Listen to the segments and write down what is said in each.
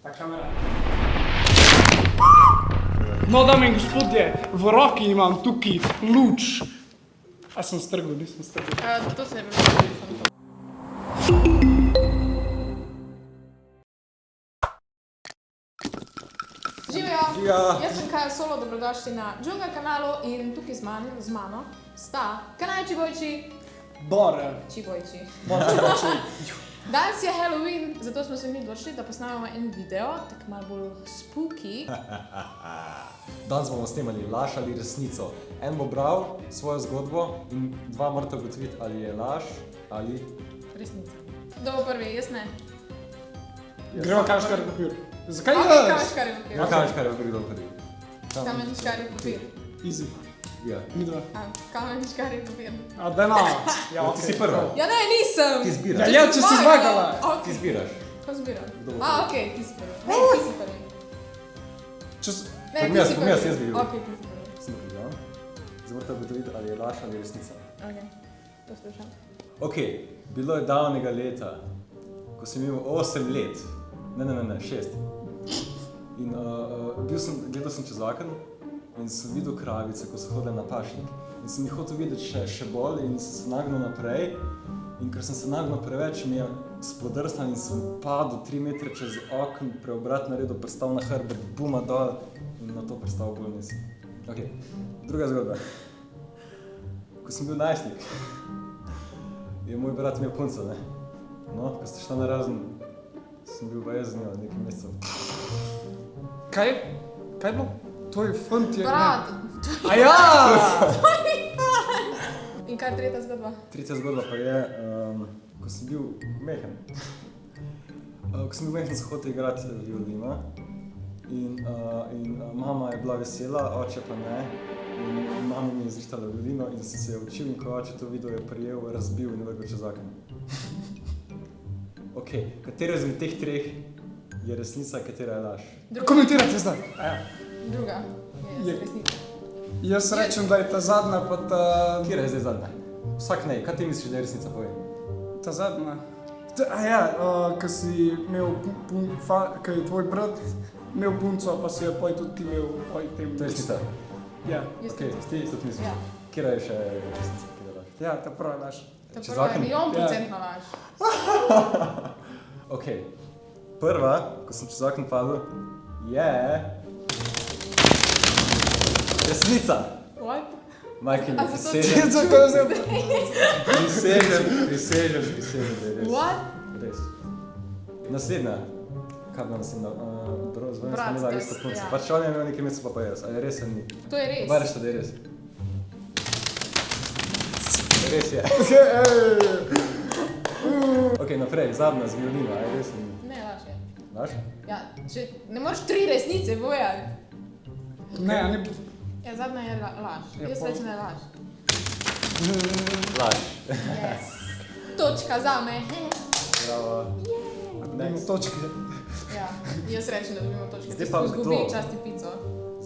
Ta kamera. No, dame in gospodje, v roki imam tukaj luč. A sem strgal, nisem strgal. To se je bilo. Živijo, jaz sem Kaja Solo, dobrodošli na Džungel kanalu in tukaj z mano sta Kanaj Čibojči. Bore. Čibojči. Bore. Danes je Halloween, zato smo se mi odločili, da posnamemo en video, tako malo bolj spooky. Danes bomo snemali laž ali resnico. En bo bral svojo zgodbo in dva morata ugotoviti, ali je laž ali Resnica. Kdo bo prvi? Jaz ne. Gremo kamenškar papir. Zakaj Ok, jaz? kamenškar papir. No, kamenškar je prvi. Kamenškar papir. Easy. Ja. Mi dva. Kamenškar papir. A da no. Ja, Ti si prva. Ja ne, nisem! Ti zbiraš. Ja, če si zmagala. Ti zbiraš. Ko zbiram? Kdo bo Ok, ti si prvi. Ne, ti si prvi. Ne, ti si prvi. Jaz bi bil. Ok, ti si prvi. Sem prvi, ja. Zdaj morate ugotoviti, ali je laž ali resnica. Ok, poslušam. Ok, bilo je davnega leta, ko sem imel 8 let. Ne, 6. In gledal sem čez okno in sem videl kravice, ko so hodile na pašnik. In sem jih hotel videti še bolj in sem se nagnil naprej. In ker sem se nagnil preveč, mi je spodrsnil in sem padel 3 metre čez okno, preobrat naredil, pristal na hrbet, buma dol in na to pristal v bolnici. Ok, druga zgodba. Ko sem bil najstnik, je moj brat imel punco, ne? No, ko ste šla na razen, sem bil pa jaz z njo nekaj mesecev. Kaj? Kaj bo? Tvoj fant je... Brat! Aja! In kaj je tretja zgodba? Tretja zgodba pa je, ko sem bil mehen. Ko sem bil mehen, sem hotel igrati violino. In mama je bila vesela, oče pa ne. In mama mi je zrihtala violino in sem se je učil in ko oče to videl, je prijel, razbil in vrgel čez okno. Ok, katera izmed teh treh je resnica, katera je laž? Komentirajte zdaj. Druga je resnica. Jaz rečem, da je ta zadnja pa ta... Katera je zdaj zadnja? Vsak ne, kaj ti misliš, da je resnica, povej? Ta zadnja. Ko si imel, ko je tvoj brat imel punco, pa si je poj tudi ti imel poj tem... To je resnica? Ja. Ok, ti isto misliš? Ja. Katera je še resnica, katera je laž? Ja, ta prva je laž. To Čez prva je okno? milijon% laž. Ok, prva, ko sem čez okno padel, je... resnica! What? Majke mi, A zato prisežem, Zakaj je zdaj? prisežem, da je res. What? Res. Naslednja. Kaj bila naslednja? Zvonja Brat, sem imela isto punco. ja. Pač on je imel nekaj mesecev pa jaz, ali je res ali ni? To je res. Kaj rečete, da je res? Res je. Ok, naprej, zadnja z violino, ali je res ali ni? Ne, laž je. Laž? Ja, če ne moreš 3 resnice povedati. Ne, ne... Ja, zadnja je laž. Ja, Jaz pol. rečem, da je laž. Laž. Yes. Točka zame. Bravo. Dajmo točke. Ja, jaz rečem, da dobimo točke. Zdaj pa Zgubi kdo? časti pico.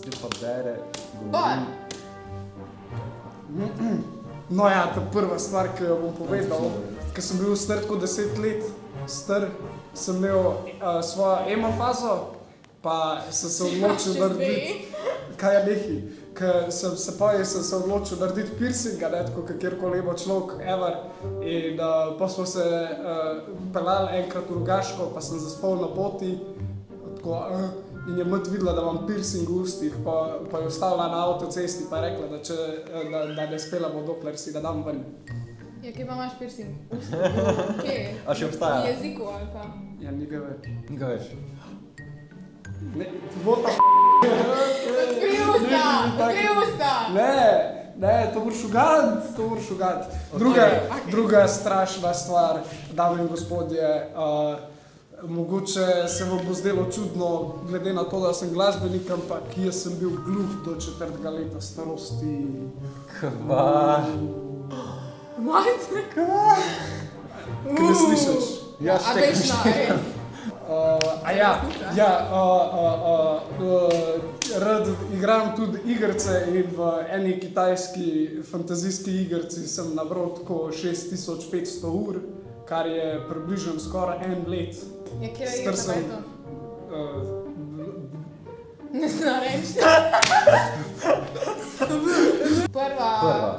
Zdaj pa bere, Bor! No ja, ta prva stvar, ki jo bom povedal, ko sem bil star tako 10 let, sem imel svojo emo fazo, pa sem se odločil narediti... Kaj je nekaj? Ker sem se odločil narediti piercinga, ne, tako kakjerkoli emo človek ever. In pa smo se peljali enkrat v Rogaško, pa sem zaspal na poti. Tako, in je mat videla, da imam piercing v ustih, pa je ustavila na avtocesti, pa je rekla, da ne spelamo, dokler si ga dam ven. Ja, kje pa imaš piercing? Kje? A še obstaja? V jeziku ali pa? Ja, ni ga več. Ni ga več. Ne, bo ta Odkri usta! Odkri usta! Ne, to moraš ugant. Druga strašna stvar, dame in gospodje, mogoče se vam bo zdelo čudno, glede na to, da sem glasbenik, ampak jaz sem bil gluh do 4. leta starosti. Kva? What? Kaj ne slišiš? Ja, A veš na, rad igram tudi igrice in v eni kitajski fantazijski igrici sem nabral tako 6500 ur, kar je približno skoraj 1 let. Ja, kje je igrica, kaj je to? Prva.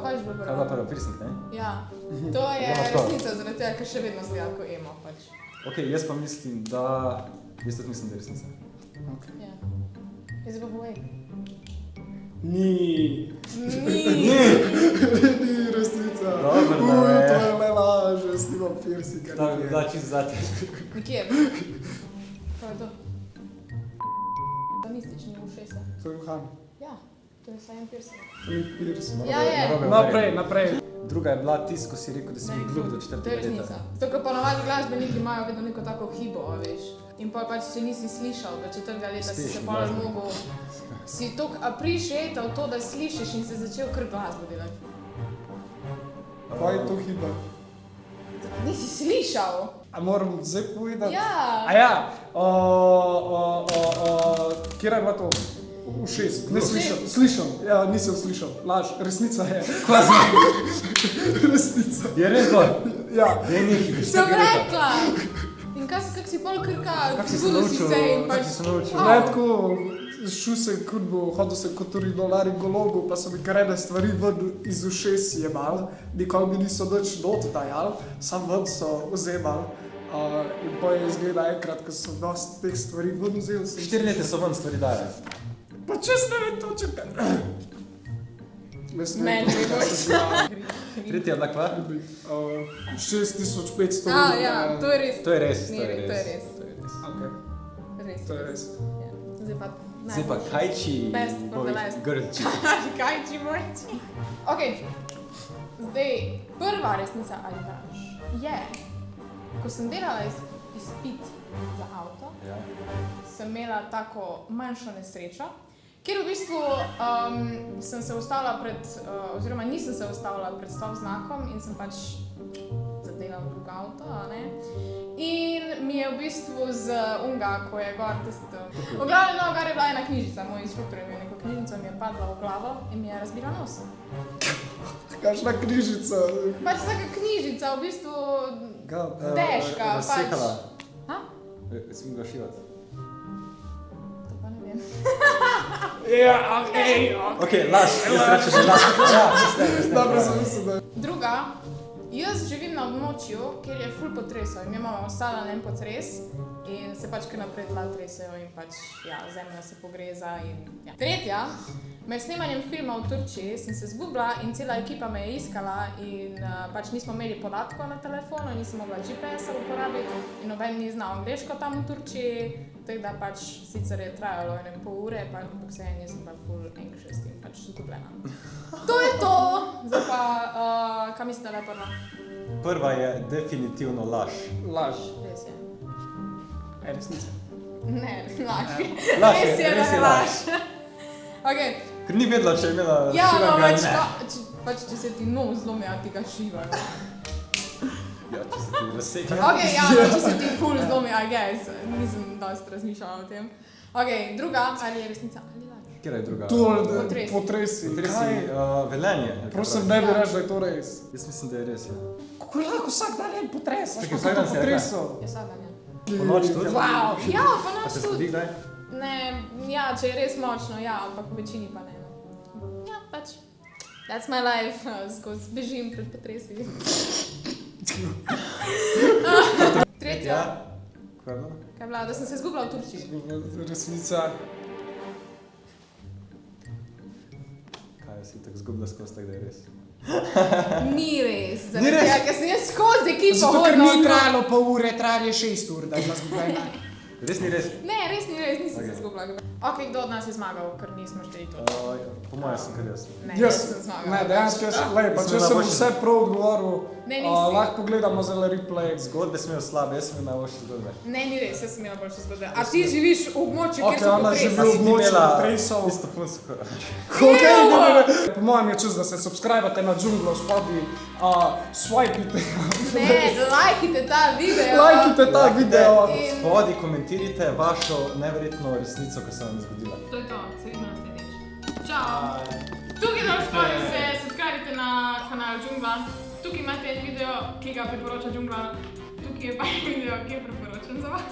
Kaj je bilo Kaj je prva? bila prva? Piercing, ne? Ja, to je resnica, zaradi tega, ker še vedno zgleda kot emo pač. Ok, jaz pa mislim, da... Jaz tudi mislim, da je resnica. Ja. Jaz pa povej. Ni resnica. Dobro, da To je. je le laž, jaz nimam piercinga. Da, čisto zate. Nikjer. Kaj je to? Sanistični ušesa. To je uhan. Ja, to je vsaj en piercing. To ni piercing. Ja, je. Naprej. Druga je bila tisto, ko si rekel, da si bil gluh do To je 4. resnica. leta. Zato, ker ponavadi glasbeniki imajo vedno neko tako hibo, a veš. In pol pač, če nisi slišal do 4. leta, si Speš se v pol glasbo. mogel, si toliko appreciatal to, da slišiš in se začel kar glasbo delati. Kaj je to hiba? Nisi slišal? A moram zdaj povedati? Ja. A ja, kjer je bila to? Ušes, ne slišal. Ja, nisem slišal. Laž, resnica je. Resnica. Je res to? Ja. Je nekaj. Sem rekla! In kak si pol krka, Kako si se zbudil naučil? se in pač... Kako si se naučil? Ne, tako, šel sem kurbo, hodil sem kot laringologu, pa so mi kar ene stvari ven iz ušes jebali, nikoli mi niso nič not dajali, sam ven so vzemali. In pa je izgleda enkrat, ko sem dosti teh stvari ven vzel, sem 4 leta so ven stvari dali. pa čez ne vem točno kaj. Meni je Tretja je bila kva? 6500. Ja, to je res. To je res, Ni to je res, res. to je res. Okay. Res. To je res. Ja. Zdaj pa Zdaj pa kajči Best for the last. grči. Kaj ti moči? Ok, zdaj prva resnica ali laž je, ko sem delala izpit za avto, Ja. sem imela tako manjšo nesrečo, kjer v bistvu sem se ustavila oziroma nisem se ustavila pred stop znakom in sem pač zadela v drug avto, a ne? In mi je v bistvu z unga, ko je gor tisto... V glavnem, no, gor je bila ena knjižica, moj inštruktor je imel neko knjižico, mi je padla v glavo in mi je razbila nos. Kakšna križica. Pač taka knjižica, v bistvu težka, pač. Razsekala. Ha? Si mi ga šivati. To pa ne vem. Ja, okej. Ok, laž, jaz rečem, da laž. Ja, Dobro sem mislil, da je. Druga, jaz živim na območju, kjer je ful potresov in mi imamo vsak dan en potres in se pač kar naprej tla tresejo in pač, ja, zemlja se pogreza in ja. Tretja, med snemanjem filma v Turčiji sem se zgubila in cela ekipa me je iskala in pač nismo imeli podatkov na telefonu, nisem mogla GPS-a uporabiti in noben ni znal angleško tam v Turčiji, tako da pač sicer je trajalo pol ure, pa vseeno nisem pa full anxious in pač zgubljena. To je to! Zdaj pa, kaj mislite, da je prva? Prva je definitivno laž. Laž. Res je. Resnica. Ne, laž. Laž je, Res je, da res je je laž. laž. Okej. Ker ni vedela, če je imela Ja, no, šivanga ali ne. pač če se ti nos zlomi, a ti ga šivajo. Ja, če se ti razseka. Okej, ja, no, če se ti ful zlomi, I guess. Nisem dosti razmišljala o tem. Okej, druga, ali je resnica ali laž? Kjer je druga? To Potresi. potresi. Tresi, Velenje. Prosim, ne bi reči, da je to res. Jaz mislim, da je res, ja. Kako je lahko vsak dan en potres? Čakaj, vsak dan si rekla? potresel. Ja, vsak dan, ja. Po noč tudi? Wow, ja, pa A noč se zgodi tudi. kdaj? Ne, ja, če je res močno, ja, ampak v večini pa ne. No. Ja, pač. That's my life, skozi bežim pred potresi. Tretja, Ja. Kaj je bilo? kaj je bila, da sem se izgubila v Turčiji. Resnica. Kaj si tako zgubila skozi, tako da je res? Ni res, Ni zaradi res? tega, ker sem jaz skozi ekipo Zato, ker hodila ni okrog. trajalo pol ure, trajalo je 6 ur, da je bila zgubljena. Res ni res? Ne, res ni res, nisem se Ok. izgubila. Ok, kdo od nas je zmagal, ker nismo šteli to? Po mojem sem kar jaz. Ne, jaz sem zmagala. Ne, dejansko jaz, lej, pa Smo če sem napačni. vse prav odgovoril, Ne, nisi. lahko pogledamo za replay. Zgodbe sem imel slabe, jaz sem imel najboljše zgodbe. Ne, ni res, jaz sem imela boljše zgodbe. A ti živiš v območju, Ok, kjer so ona potresi? živi v območju potresov. Isto punco kot... Po mojem je čas, da se subskrbate na džunglo spodaj, swipite, Ne, lajkite ta video. lajkite ta video. In Spodaj komentirajte vašo neverjetno resnico, ki se vam je zgodila. to je to, se vidimo naslednjič. Čau! Tukaj dol spodaj se subskrbite na kanal Džungla. Tukaj imate en video, ki ga priporoča Džungla. Tukaj je pa en video, ki je priporočen za vas.